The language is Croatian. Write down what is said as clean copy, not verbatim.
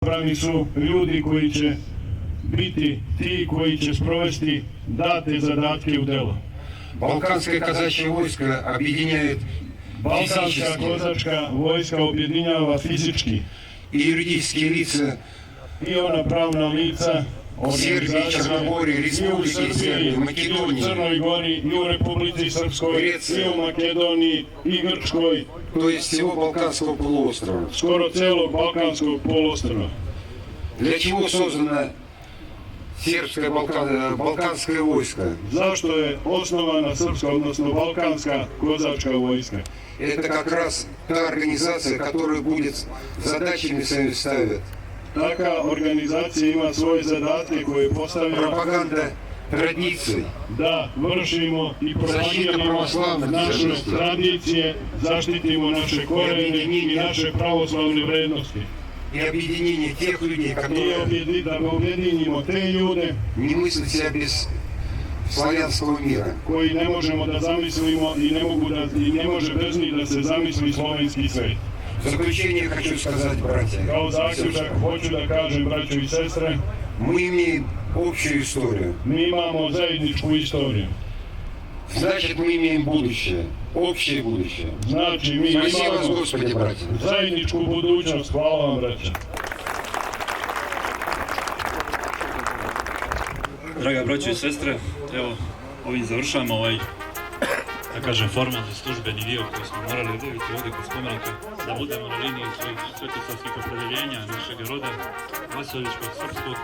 Izabrani su ljudi koji će biti ti koji će sprovesti date zadatke u delo. Балканское казачье войско объединяет Balkanska физически kozačka vojska objedinjava fizički и юридические лица i ona pravna lica Сербии, Черногории, i u Республики Srbiji, Сербии, i u Македонии, Crnoj Gori, i u Republici Srpskoj, Grecija. i u Makedoniji, i Grčkoj, то есть всего Балканского полуострова. skoro celog Balkanskog poluostrva. Для чего создано сербское балканское войско? Zašto je osnovana srpska, odnosno balkanska kozačka vojska? Это как раз та организация, которая будет задачами своими ставит. Taka organizacija ima svoje zadatke koje postavlja Пропаганда традиций, da vršimo i Zaštita propagiramo pravoslavnih naše vrijednosti. tradicije, zaštitimo naše korene i naše pravoslavne vrednosti. и объединение тех людей, I которые da objedinimo te ljude не мыслят себя без славянского мира. koji ne možemo da zamislimo i ne može bez njih da se zamisli slovenski svet. В заключение хочу сказать, братья, Kao zaključak hoću da kažem, braćo i sestre, мы имеем общую историю. mi imamo zajedničku istoriju. Значит, мы имеем будущее, общее будущее. Znači, mi Спасибо вас, imamo Господи, братья. zajedničku budućnost. Hvala vam, braćo. Draga braćo i sestre, evo ovim završavamo da kažem, formalni službeni dio koji smo morali obaviti ovdje kod spomenika, da budemo na liniji svojih svetislavskih opredjeljenja našeg roda, vasovičkog, srpskog.